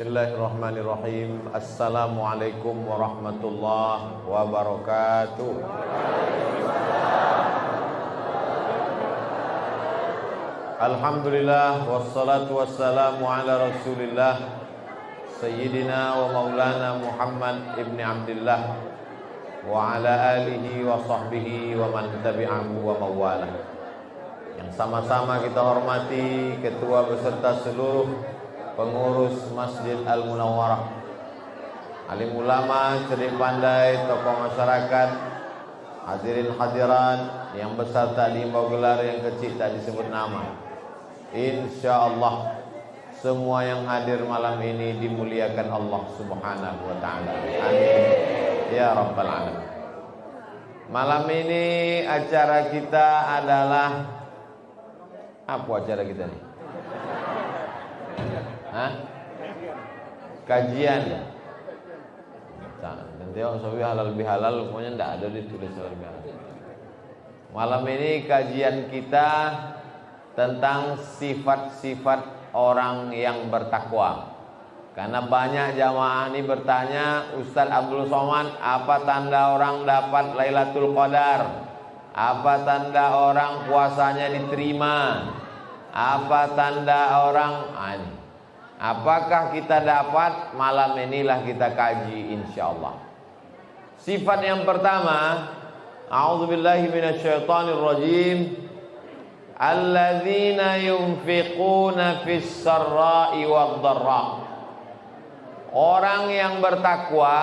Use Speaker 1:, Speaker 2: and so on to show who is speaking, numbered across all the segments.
Speaker 1: Bismillahirrahmanirrahim. Assalamualaikum warahmatullahi wabarakatuh. Alhamdulillah wassalatu wassalamu ala Rasulillah Sayyidina wa Maulana Muhammad ibn Abdullah wa ala alihi wa sahbihi wa man tabi'ahu wa mawalah. Yang sama-sama kita hormati ketua beserta seluruh pengurus Masjid Al-Munawwarah, alim ulama, cerdik pandai, tokoh masyarakat, hadirin hadirat yang besar tak diimbau gelar, yang kecil tak disebut nama. Insyaallah semua yang hadir malam ini dimuliakan Allah Subhanahu wa taala. Amin ya rabbal alamin. Malam ini acara kita adalah apa acara kita nih? Kajian. Nanti sobi halal bihalal, pokoknya tidak ada ditulis halal bihalal. Malam ini kajian kita tentang sifat-sifat orang yang bertakwa. Karena banyak jamaah ini bertanya, Ustaz Abdul Somad, apa tanda orang dapat Lailatul Qadar? Apa tanda orang puasanya diterima? Apa tanda orang apakah kita dapat? Malam inilah kita kaji insyaallah. Sifat yang pertama, a'udzubillahi minasyaitonirrajim, alladzina yunfiquna fis sarra'i wad dharra. Orang yang bertakwa,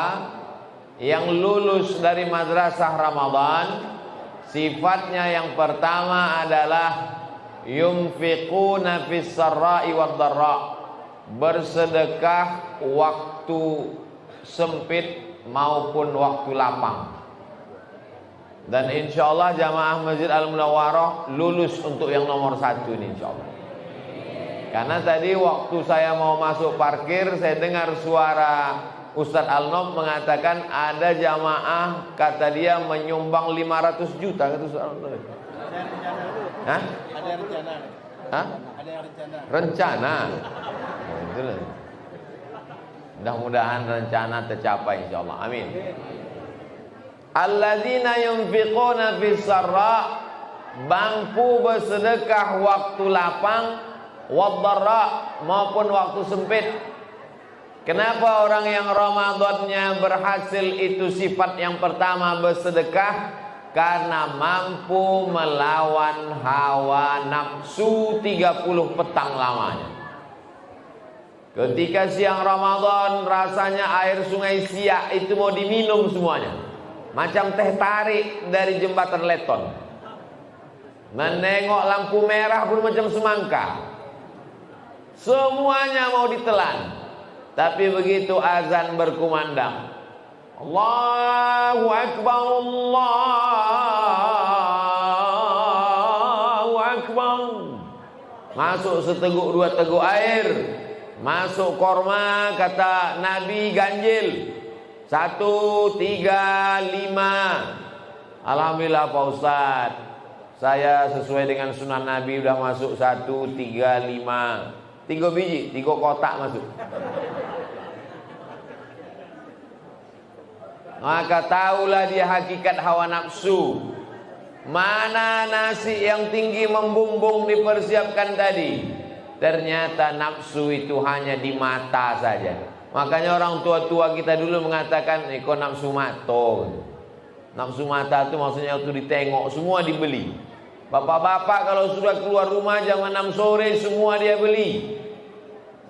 Speaker 1: yang lulus dari madrasah Ramadan, sifatnya yang pertama adalah yunfiquna fis sarra'i wad dharra, bersedekah waktu sempit maupun waktu lapang. Dan insyaallah jamaah Masjid Al-Munawwarah lulus untuk yang nomor 1 ini insyaallah. Karena tadi waktu saya mau masuk parkir, saya dengar suara Ustadz Al-Nob mengatakan ada jamaah, kata dia menyumbang 500 juta kata Ustadz Al-Nob. Hah?
Speaker 2: Ada rencana.
Speaker 1: Hah?
Speaker 2: Ada yang rencana.
Speaker 1: Rencana. Mudah-mudahan rencana tercapai insyaallah. Amin. Alladzina yunfiquna fis sarra, mampu bersedekah waktu lapang, wad dharra, maupun waktu sempit. Kenapa orang yang Ramadannya berhasil itu sifat yang pertama bersedekah? Karena mampu melawan hawa nafsu 30 petang lamanya. Ketika siang Ramadan rasanya air sungai Siak itu mau diminum semuanya, macam teh tarik dari jembatan Leton. Menengok lampu merah pun macam semangka, semuanya mau ditelan. Tapi begitu azan berkumandang, Allahu Akbar, Allahu Akbar, masuk seteguk dua teguk air, masuk korma, kata Nabi ganjil 1, 3, 5. Alhamdulillah Pak Ustaz, saya sesuai dengan sunnah Nabi udah masuk 1, 3, 5, 3 biji, 3 kotak masuk. Maka tahulah dia hakikat hawa nafsu. Mana nasi yang tinggi membumbung dipersiapkan tadi? Ternyata nafsu itu hanya di mata saja. Makanya orang tua-tua kita dulu mengatakan, "Iko nafsu mato." Nafsu mata itu maksudnya waktu ditengok semua dibeli. Bapak-bapak kalau sudah keluar rumah jam 6 sore semua dia beli.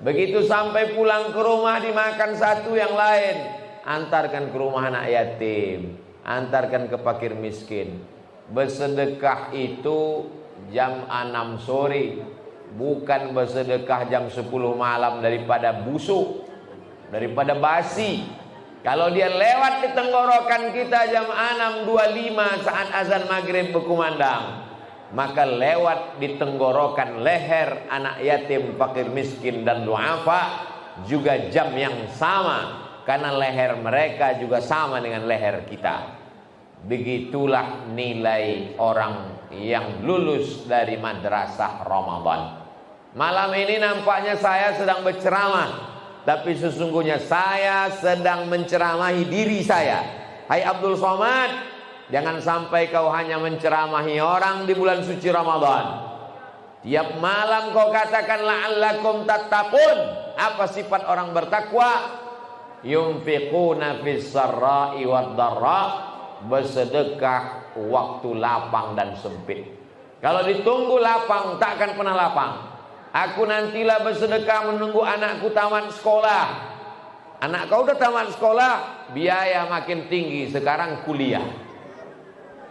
Speaker 1: Begitu sampai pulang ke rumah dimakan satu yang lain. Antarkan ke rumah anak yatim, antarkan ke fakir miskin. Bersedekah itu jam 6 sore, bukan bersedekah jam 10 malam daripada busuk, daripada basi. Kalau dia lewat di tenggorokan kita jam 6.25 saat azan maghrib berkumandang, maka lewat di tenggorokan leher anak yatim, fakir miskin dan duafa juga jam yang sama. Karena leher mereka juga sama dengan leher kita. Begitulah nilai orang yang lulus dari madrasah Ramadan. Malam ini nampaknya saya sedang berceramah tapi sesungguhnya saya sedang menceramahi diri saya. Hai Abdul Somad, jangan sampai kau hanya menceramahi orang di bulan suci Ramadan. Tiap malam kau katakan la'allakum tattaqun. Apa sifat orang bertakwa? Yunfiquna fis sarra'i wad dharra, bersedekah waktu lapang dan sempit. Kalau ditunggu lapang tak akan pernah lapang. Aku nantilah bersedekah menunggu anakku tamat sekolah. Anak kau udah tamat sekolah, biaya makin tinggi, sekarang kuliah.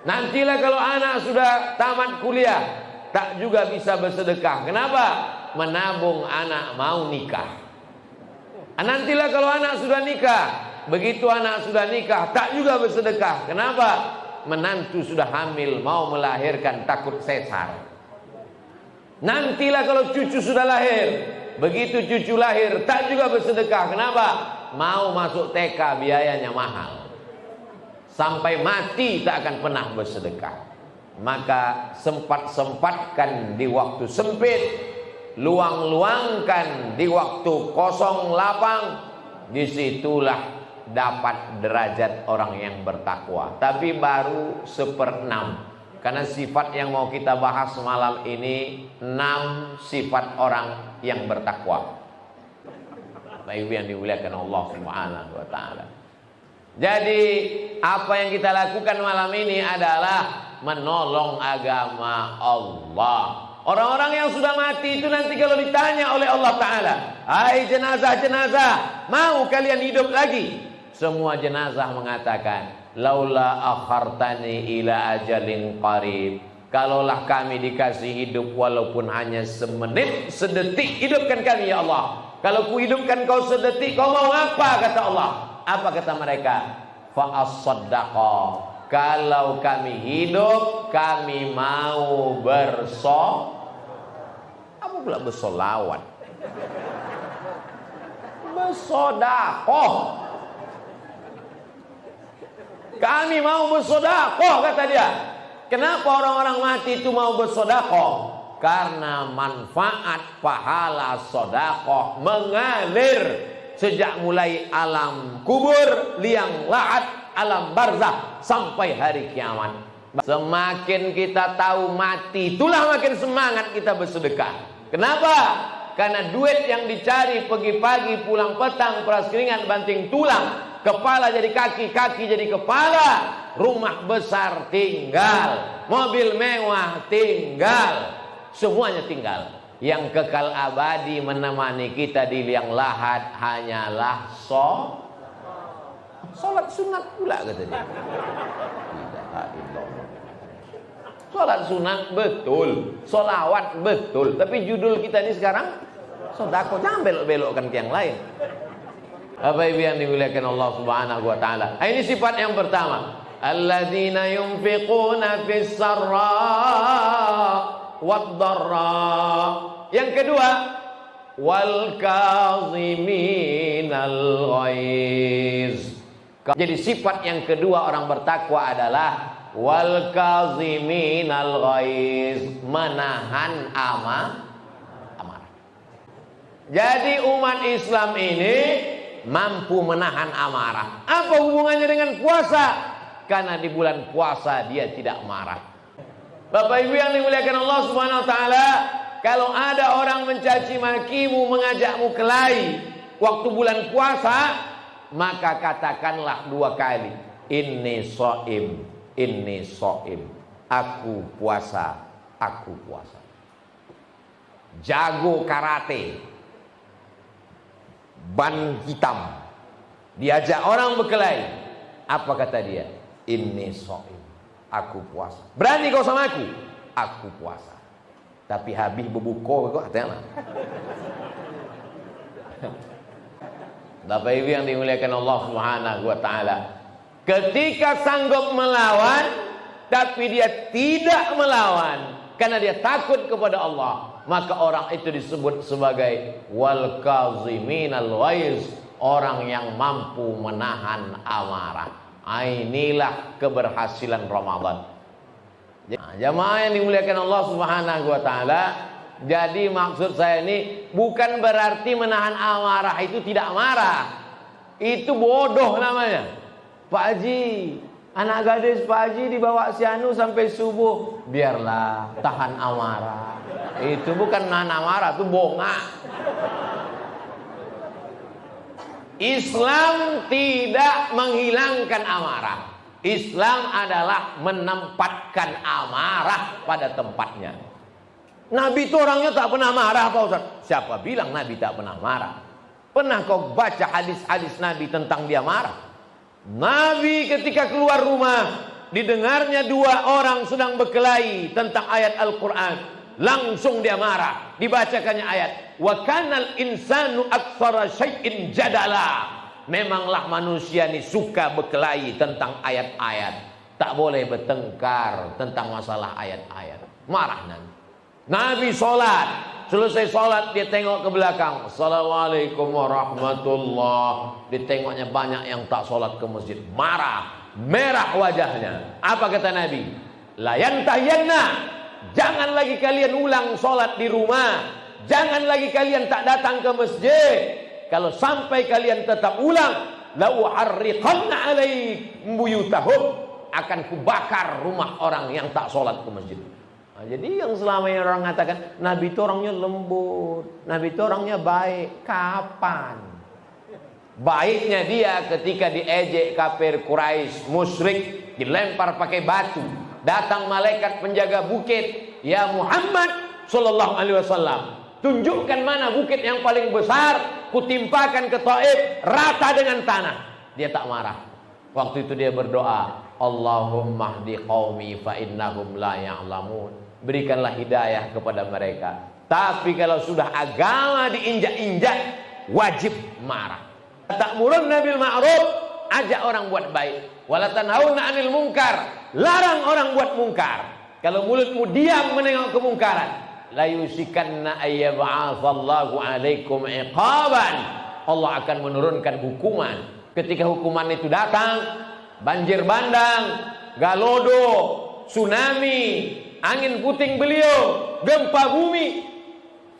Speaker 1: Nantilah kalau anak sudah tamat kuliah, tak juga bisa bersedekah. Kenapa? Menabung anak mau nikah. Nantilah kalau anak sudah nikah, begitu anak sudah nikah, tak juga bersedekah. Kenapa? Menantu sudah hamil, mau melahirkan, takut sesar. Nantilah kalau cucu sudah lahir, begitu cucu lahir, tak juga bersedekah. Kenapa? Mau masuk TK, biayanya mahal. Sampai mati tak akan pernah bersedekah. Maka sempat-sempatkan di waktu sempit, luang-luangkan di waktu kosong lapang. Disitulah dapat derajat orang yang bertakwa. Tapi baru 1/6. Karena sifat yang mau kita bahas malam ini 6 sifat orang yang bertakwa. Bapak Ibu yang dimuliakan Allah Subhanahu wa taala. Jadi apa yang kita lakukan malam ini adalah menolong agama Allah. Orang-orang yang sudah mati itu nanti kalau ditanya oleh Allah Ta'ala, hai jenazah-jenazah, mau kalian hidup lagi? Semua jenazah mengatakan, laula akhartani ila ajalin qarib. Kalaulah kami dikasih hidup walaupun hanya semenit, sedetik, hidupkan kami ya Allah. Kalau ku hidupkan kau sedetik, kau mau apa? Kata Allah. Apa kata mereka? Fa as-saddaqa. Kalau kami hidup, kami mau apa pula bersolawat? Bersodakoh. Kami mau bersodakoh, kata dia. Kenapa orang-orang mati itu mau bersodakoh? Karena manfaat pahala sodakoh mengalir sejak mulai alam kubur, liang lahat, alam barzah sampai hari kiamat. Semakin kita tahu mati, itulah makin semangat kita bersedekah. Kenapa? Karena duit yang dicari pagi-pagi, pulang petang, peras keringat, banting tulang, kepala jadi kaki, kaki jadi kepala, rumah besar tinggal, mobil mewah tinggal, semuanya tinggal. Yang kekal abadi menemani kita di liang lahat hanyalah sholat sunat pula, kata dia. Sholat sunat betul, sholawat betul, tapi judul kita ini sekarang sodako. Jangan belok-belokkan ke yang lain. Bapak Ibu yang dimuliakan Allah Subhanahu wa taala. Ini sifat yang pertama. Alladzina yunfiquna fis sarra wad dharra. Yang kedua, wal kaziminal ghaiz. Jadi sifat yang kedua orang bertakwa adalah wal kaziminal ghaiz, menahan amarah. Jadi umat Islam ini mampu menahan amarah. Apa hubungannya dengan puasa? Karena di bulan puasa dia tidak marah. Bapak Ibu yang dimuliakan Allah Subhanahu wa taala, kalau ada orang mencaci makimu, mengajakmu kelahi waktu bulan puasa, maka katakanlah 2 kali, inni shaim, inni shaim. Aku puasa, aku puasa. Jago karate, ban hitam, diajak orang berkelahi, apa kata dia? Inni shaim, aku puasa. Berani kau sama aku? Aku puasa. Tapi habis berbuka kok katanya. Bapak Ibu yang dimuliakan Allah Subhanahu wa taala, ketika sanggup melawan tapi dia tidak melawan karena dia takut kepada Allah, maka orang itu disebut sebagai wal kaziminal ghaiz, orang yang mampu menahan amarah. Inilah keberhasilan Ramadan. Jamaah yang dimuliakan Allah Subhanahu wa taala, jadi maksud saya ini bukan berarti menahan amarah itu tidak marah. Itu bodoh namanya. Pak Haji, anak gadis Pak Haji dibawa si Anu sampai subuh. Biarlah, tahan amarah. Itu bukan nahan amarah, itu bongak. Islam tidak menghilangkan amarah. Islam adalah menempatkan amarah pada tempatnya. Nabi itu orangnya tak pernah marah, Pak Ustaz. Siapa bilang Nabi tak pernah marah? Pernah kau baca hadis-hadis Nabi tentang dia marah? Nabi ketika keluar rumah, didengarnya dua orang sedang berkelahi tentang ayat Al-Quran. Langsung dia marah. Dibacakannya ayat, wa kanal insanu aktsara syai'in jadala. Memanglah manusia ini suka berkelahi tentang ayat-ayat. Tak boleh bertengkar tentang masalah ayat-ayat. Marah nanti. Nabi sholat, selesai sholat dia tengok ke belakang. Assalamualaikum warahmatullah. Ditengoknya banyak yang tak sholat ke masjid. Marah, merah wajahnya. Apa kata Nabi? La yantahiyanna, jangan lagi kalian ulang sholat di rumah. Jangan lagi kalian tak datang ke masjid. Kalau sampai kalian tetap ulang, la uharriqanna alaikum buyutahum, akan kubakar rumah orang yang tak sholat ke masjid. Nah, jadi yang selama ini orang mengatakan Nabi itu orangnya lembut, Nabi itu orangnya baik. Kapan? Baiknya dia ketika diejek kafir Quraisy, musyrik, dilempar pakai batu. Datang malaikat penjaga bukit, ya Muhammad sallallahu alaihi wasallam, tunjukkan mana bukit yang paling besar, kutimpakan ke Taif rata dengan tanah. Dia tak marah. Waktu itu dia berdoa, Allahumma hdi qaumi fa innahum la ya'lamun. Berikanlah hidayah kepada mereka. Tapi kalau sudah agama diinjak-injak, wajib marah. Ta'murunna bil ma'ruf, ajak orang buat baik. Wala tanhauna 'anil munkar, larang orang buat mungkar. Kalau mulutmu diam menengok kemungkaran, la yusikanna ayyab'atsallahu 'alaikum iqaban. Allah akan menurunkan hukuman. Ketika hukuman itu datang, banjir bandang, galodo, tsunami, angin puting beliung, gempa bumi,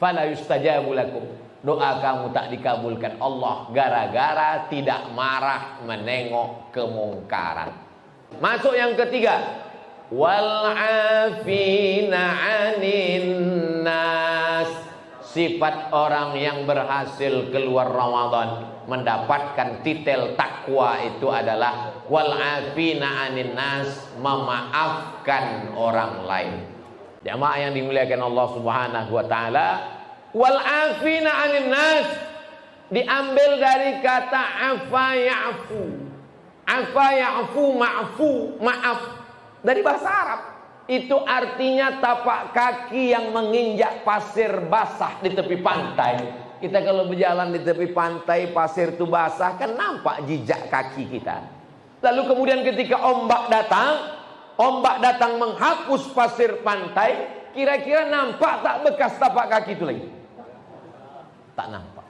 Speaker 1: fala yustajabu lakum. Doa kamu tak dikabulkan Allah gara-gara tidak marah menengok kemungkaran. Masuk yang ketiga, wal afina 'anin nas. Sifat orang yang berhasil keluar Ramadan mendapatkan titel takwa itu adalah wal afina 'anin nas, memaafkan orang lain. Jamaah yang dimuliakan Allah Subhanahu wa taala, wal afina 'anin nas diambil dari kata afa ya'fu. Afa ya'fu, ma'fu, maaf. Dari bahasa Arab. Itu artinya tapak kaki yang menginjak pasir basah di tepi pantai. Kita kalau berjalan di tepi pantai, pasir itu basah, kan nampak jejak kaki kita. Lalu kemudian ketika ombak datang menghapus pasir pantai, kira-kira nampak tak bekas tapak kaki itu lagi? Tak nampak.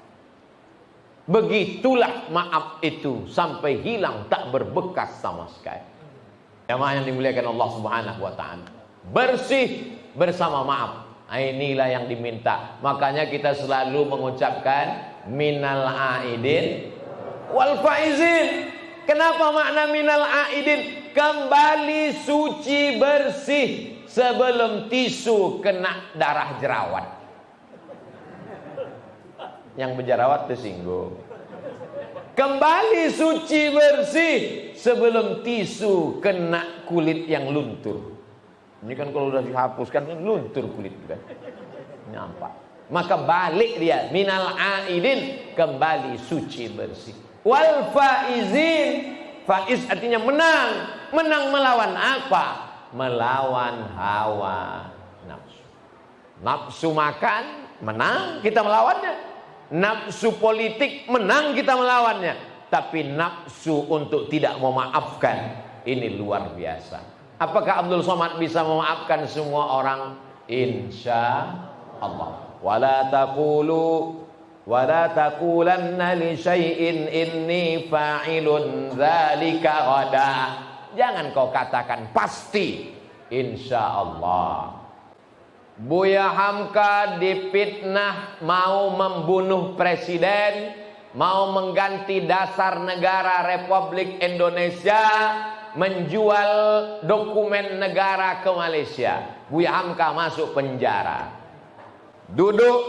Speaker 1: Begitulah maaf itu sampai hilang, tak berbekas sama sekali. Jamaah yang dimuliakan Allah Subhanahu wa taala, bersih bersama maaf. Inilah yang diminta. Makanya kita selalu mengucapkan minal aidin wal faizin. Kenapa makna minal aidin? Kembali suci bersih sebelum tisu kena darah jerawat. Yang berjerawat tersinggung. Kembali suci bersih sebelum tisu kena kulit yang luntur. Ini kan kalau sudah dihapuskan luntur kulit kan. Nampak. Maka balik dia, minal aidin, kembali suci bersih. Wal faizin, faiz artinya menang. Menang melawan apa? Melawan hawa nafsu. Nafsu makan, menang, kita melawannya. Nafsu politik, menang, kita melawannya. Tapi nafsu untuk tidak memaafkan, ini luar biasa. Apakah Abdul Somad bisa memaafkan semua orang? Insya Allah. Wala taqulanna li syai'in inni fa'ilun dzalika ghada. Jangan kau katakan pasti. Insya Allah. Buya Hamka difitnah mau membunuh presiden, mau mengganti dasar negara Republik Indonesia, menjual dokumen negara ke Malaysia. Buya Hamka masuk penjara. Duduk,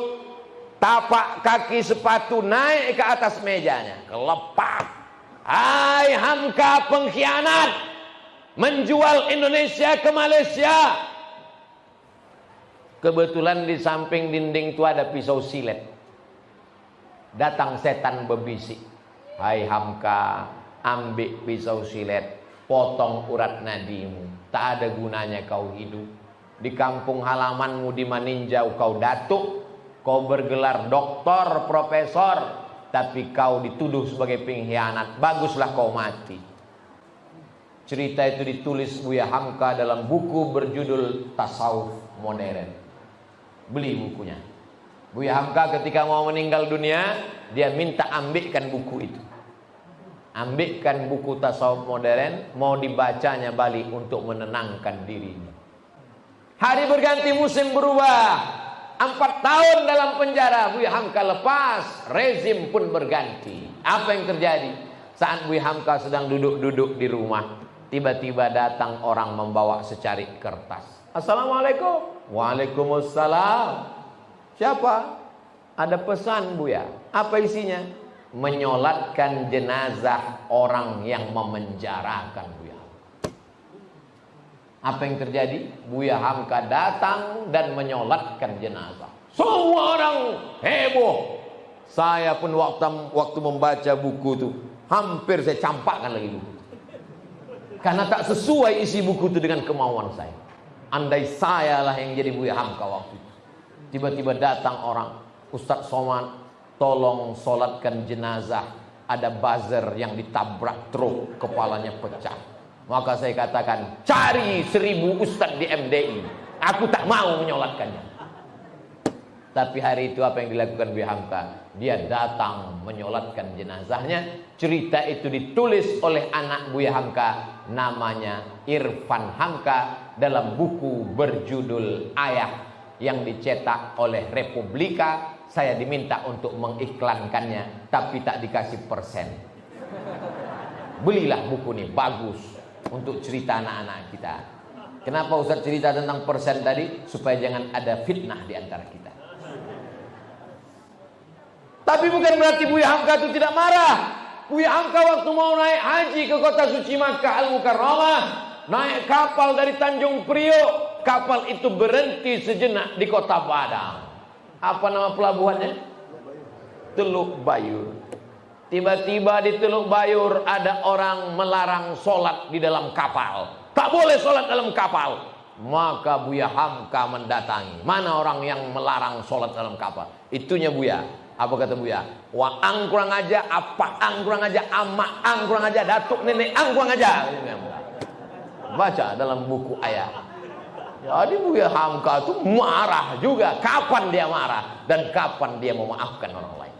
Speaker 1: tapak kaki sepatu naik ke atas mejanya, kelepak. Hai Hamka pengkhianat, menjual Indonesia ke Malaysia. Kebetulan di samping dinding itu ada pisau silet. Datang setan berbisik, hai Hamka, ambil pisau silet, potong urat nadimu. Tak ada gunanya kau hidup. Di kampung halamanmu di Maninjau kau datuk, kau bergelar doktor, profesor, tapi kau dituduh sebagai pengkhianat. Baguslah kau mati. Cerita itu ditulis Buya Hamka dalam buku berjudul Tasawuf Modern. Beli bukunya. Buya Hamka ketika mau meninggal dunia, dia minta ambilkan buku itu. Ambilkan buku Tasawuf Modern, mau dibacanya balik untuk menenangkan dirinya. Hari berganti, musim berubah. 4 tahun dalam penjara, Buya Hamka lepas, rezim pun berganti. Apa yang terjadi? Saat Buya Hamka sedang duduk-duduk di rumah, tiba-tiba datang orang membawa secarik kertas. Assalamualaikum. Waalaikumsalam. Siapa? Ada pesan Buya. Apa isinya? Menyolatkan jenazah orang yang memenjarakan Buya. Apa yang terjadi? Buya Hamka datang dan menyolatkan jenazah. Semua orang heboh. Saya pun waktu membaca buku itu, hampir saya campakkan lagi buku. Karena tak sesuai isi buku itu dengan kemauan saya. Andai saya lah yang jadi Buya Hamka waktu itu. Tiba-tiba datang orang, Ustadz Somad, tolong solatkan jenazah. Ada buzzer yang ditabrak truk, kepalanya pecah. Maka saya katakan, cari 1000 ustadz di MDI. Aku tak mau menyolatkannya. Tapi hari itu apa yang dilakukan Buya Hamka? Dia datang menyolatkan jenazahnya. Cerita itu ditulis oleh anak Buya Hamka, namanya Irfan Hamka, dalam buku berjudul Ayah yang dicetak oleh Republika. Saya diminta untuk mengiklankannya, tapi tak dikasih persen. Belilah buku ini, bagus untuk cerita anak-anak kita. Kenapa Ustaz cerita tentang persen tadi? Supaya jangan ada fitnah di antara kita. Tapi bukan berarti Buya Hamka itu tidak marah. Buya Hamka waktu mau naik haji ke kota suci Makkah Al-Mukarramah, naik kapal dari Tanjung Priok. Kapal itu berhenti sejenak di kota Padang. Apa nama pelabuhannya? Teluk Bayur. Tiba-tiba di Teluk Bayur ada orang melarang sholat di dalam kapal. Tak boleh sholat dalam kapal. Maka Buya Hamka mendatangi. Mana orang yang melarang sholat dalam kapal? Itunya Buya. Apa kata Buya? Wa ang kurang aja, apa ang kurang aja, ama ang kurang aja, datuk nenek ang kurang aja. Baca dalam buku ayat. Jadi Buya Hamka itu marah juga. Kapan dia marah dan kapan dia memaafkan orang lain.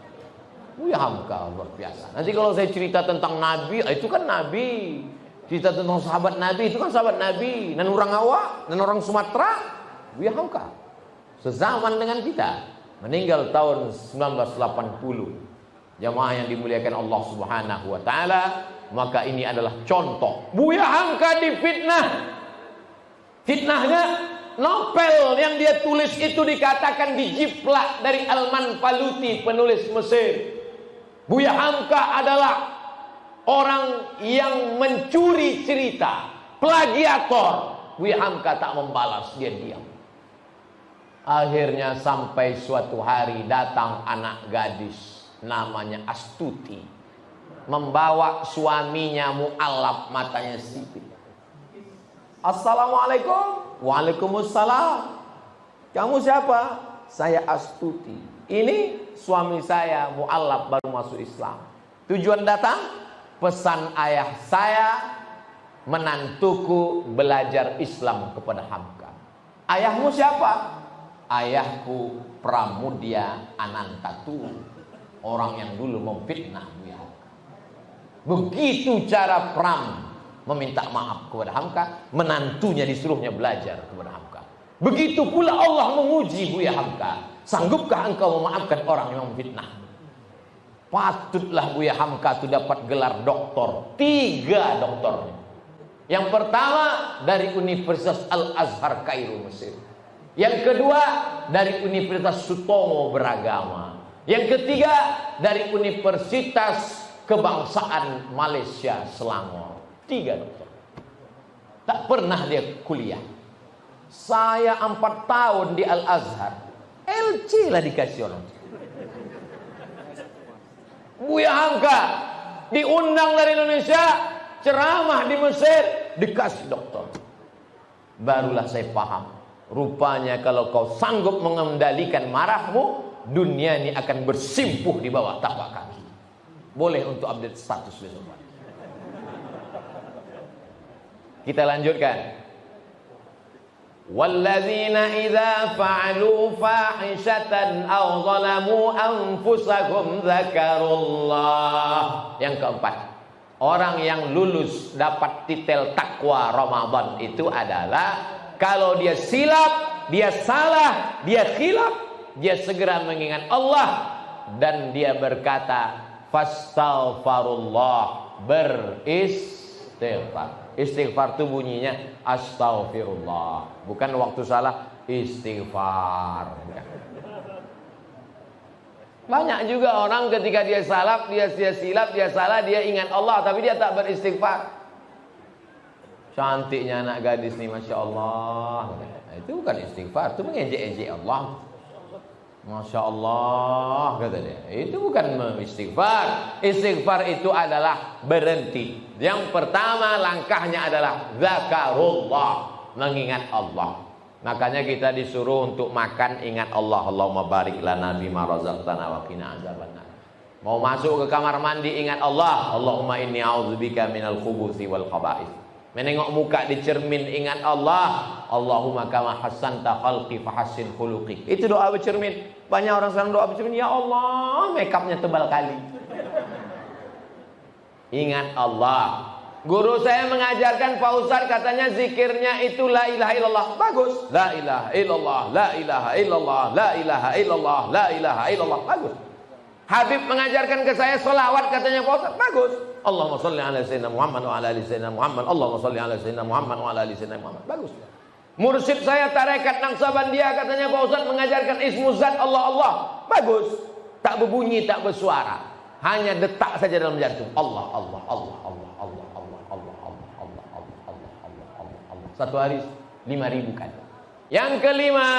Speaker 1: Buya Hamka luar biasa. Nanti kalau saya cerita tentang Nabi, itu kan Nabi. Cerita tentang sahabat Nabi, itu kan sahabat Nabi. Dan orang awak, dan orang Sumatera, Buya Hamka. Sezaman dengan kita. Meninggal tahun 1980. Jamaah yang dimuliakan Allah Subhanahu wa taala, maka ini adalah contoh. Buya Hamka difitnah. Fitnahnya, novel yang dia tulis itu dikatakan dijiplak dari Al-Manfaluti, penulis Mesir. Buya Hamka adalah orang yang mencuri cerita, plagiator. Buya Hamka tak membalas, dia diam. Akhirnya sampai suatu hari datang anak gadis namanya Astuti, membawa suaminya mu'alaf, matanya sipit. Assalamualaikum. Waalaikumsalam. Kamu siapa? Saya Astuti. Ini suami saya mu'alaf, baru masuk Islam. Tujuan datang, pesan ayah saya, menantuku belajar Islam kepada Hamka. Ayahmu siapa? Ayahku Pramudya Anantatu, orang yang dulu memfitnah Buya Hamka. Begitu cara Pram meminta maaf kepada Hamka, menantunya disuruhnya belajar kepada Hamka. Begitu pula Allah menguji Buya Hamka. Sanggupkah engkau memaafkan orang yang memfitnah? Patutlah Buya Hamka itu dapat gelar doktor. 3 doktornya. Yang pertama dari Universitas Al-Azhar Kairo, Mesir. Yang kedua dari Universitas Sutomo Beragama. Yang ketiga dari Universitas Kebangsaan Malaysia Selangor. 3 doktor. Tak pernah dia kuliah. Saya 4 tahun di Al-Azhar. LC lah dikasih orang. Buya Hamka diundang dari Indonesia, ceramah di Mesir, dikasih doktor. Barulah saya paham. Rupanya kalau kau sanggup mengendalikan marahmu, dunia ini akan bersimpuh di bawah tapak kaki. Boleh untuk update status besok. Kita lanjutkan. Walladzina idza fa'alu fahishatan aw zalamu anfusahum dzakarullah. Yang keempat, orang yang lulus dapat titel takwa Ramadan itu adalah kalau dia silap, dia salah, dia khilaf, dia segera mengingat Allah dan dia berkata fastaghfirullah, beristighfar. Istighfar itu bunyinya astaghfirullah, bukan waktu salah istighfar. Banyak juga orang ketika dia salah, dia silap, dia salah, dia ingat Allah tapi dia tak beristighfar. Cantiknya anak gadis nih, Masya Allah. Nah, itu bukan istighfar, itu mengejek-ejek Allah. Masya Allah, kata dia. Itu bukan istighfar. Istighfar itu adalah berhenti. Yang pertama langkahnya adalah zakarullah, mengingat Allah. Makanya kita disuruh untuk makan ingat Allah. Allahumma barik lana bima razaqtana wa qina azabannar. Mau masuk ke kamar mandi ingat Allah. Allahumma inni a'udzubika minal khubuthi wal khaba'ith. Menengok muka di cermin ingat Allah. Allahumma kama hassanta khalqi fahassin khuluqi. Itu doa bercermin. Banyak orang sekarang doa bercermin, ya Allah, makeupnya tebal kali. Ingat Allah. Guru saya mengajarkan, Pak Ustaz katanya zikirnya itu la ilaha illallah. Bagus. La ilaha illallah, la ilaha illallah, la ilaha illallah, la ilaha illallah. Bagus. Habib mengajarkan ke saya selawat katanya Pak Ustaz. Bagus. Allahumma salli ala sayyidina Muhammad wa ala ali sayyidina Muhammad. Allahumma salli ala sayyidina Muhammad wa ala ali sayyidina Muhammad. Bagus. Mursyid saya tarekat Naqsabandia katanya Pak Ustaz mengajarkan ismu zat Allah Allah. Bagus. Tak berbunyi, tak bersuara. Hanya detak saja dalam jantung. Allah Allah Allah Allah Allah Allah Allah Allah Allah Allah Allah Allah Allah Allah. Satu hari 5.000 kali. Yang kelima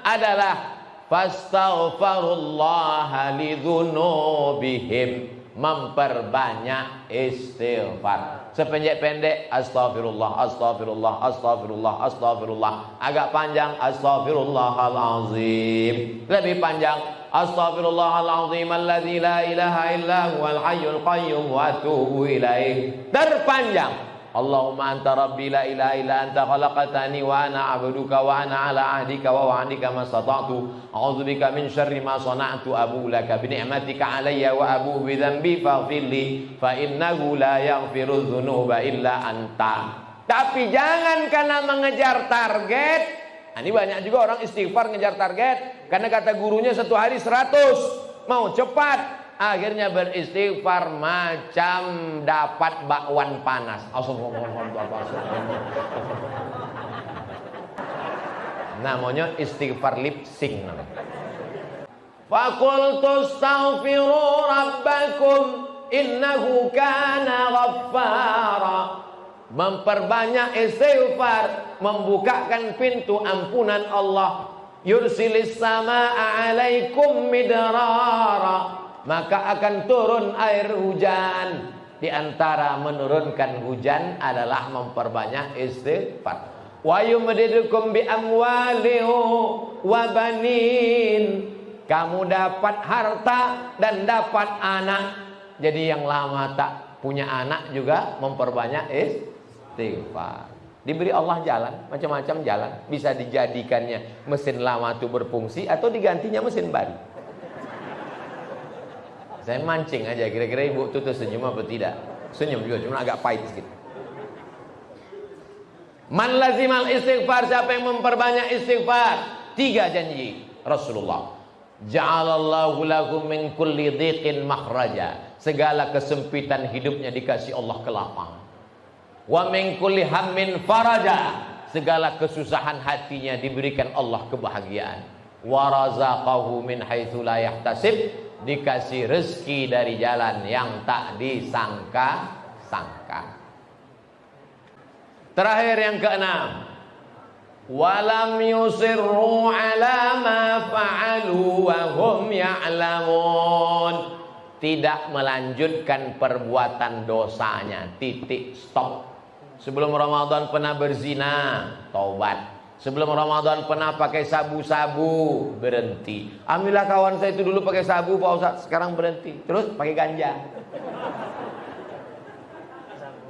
Speaker 1: adalah fastaghfirullah lidzunubihim, memperbanyak istighfar. Sependek-pendek astagfirullah, astagfirullah, astagfirullah, astagfirullah. Agak panjang astagfirullahalazim. Lebih panjang astaghfirullahalazim alladzi la ilaha illa huwal hayyul qayyum wa atubu ilaih. Terpanjang Allahumma anta rabbi la ilaha illa anta khalaqtani wa ana abduka wa ana ala ahdika wa wa'dika mastata'tu a'udzubika min syarri ma sana'tu abu laka bi ni'matika alayya wa abu bi dzambi faghfirli fa innahu la yaghfiru dzunuba illa anta. Tapi jangan karena mengejar target. Nah, ini banyak juga orang istighfar ngejar target karena kata gurunya 1 hari 100, mau cepat. Akhirnya beristighfar macam dapat bakwan panas. Namanya istighfar lip sync. Faqultu astaghfiru rabbakum innahu kana ghaffara. Memperbanyak istighfar membukakan pintu ampunan Allah. Yursilis samaa'a 'alaikum midrara. Maka akan turun air hujan. Di antara menurunkan hujan adalah memperbanyak istighfar. Wa yumdidukum bi amwalihi wa banin. Kamu dapat harta dan dapat anak. Jadi yang lama tak punya anak juga memperbanyak istighfar. Diberi Allah jalan, macam-macam jalan. Bisa dijadikannya mesin lama itu berfungsi atau digantinya mesin baru. Saya mancing aja, kira-kira ibu tuh tersenyum apa tidak? Senyum juga, cuma agak pahit sedikit. Man lazimal istighfar, siapa yang memperbanyak istighfar, 3 janji Rasulullah. Ja'alallahu lakum min kulli dhiqin makhraja, segala kesempitan hidupnya dikasih Allah kelapangan. Wa min kulli hammin faraja, segala kesusahan hatinya diberikan Allah kebahagiaan. Wa razaqahu min haitsu la yahtasib, dikasih rezeki dari jalan yang tak disangka-sangka. Terakhir yang keenam, walam yusirru ala ma fa'alu wa hum ya'lamun, tidak melanjutkan perbuatan dosanya, titik stop. Sebelum Ramadan pernah berzina, taubat. Sebelum Ramadan pernah pakai sabu-sabu, berhenti. Alhamdulillah kawan saya itu dulu pakai sabu Pak Ustaz, sekarang berhenti. Terus pakai ganja.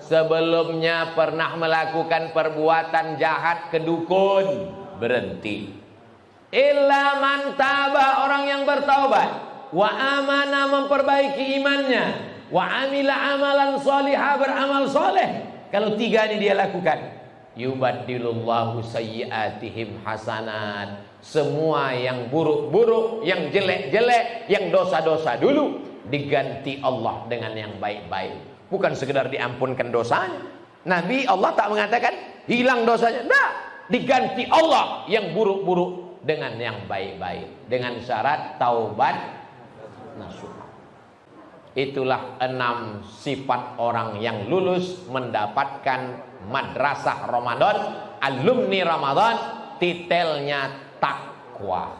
Speaker 1: Sebelumnya pernah melakukan perbuatan jahat ke dukun, berhenti. Illa man taba, orang yang bertaubat, wa amana, memperbaiki imannya, wa amila amalan solihah, beramal soleh. Kalau 3 ini dia lakukan, yubaddilullahu sayyiatihim hasanat, semua yang buruk-buruk, yang jelek-jelek, yang dosa-dosa dulu diganti Allah dengan yang baik-baik. Bukan sekedar diampunkan dosanya. Nabi Allah tak mengatakan hilang dosanya. Nah, diganti Allah yang buruk-buruk dengan yang baik-baik. Dengan syarat taubat nasuh. Itulah 6 sifat orang yang lulus mendapatkan madrasah Ramadan, alumni Ramadan, titelnya takwa.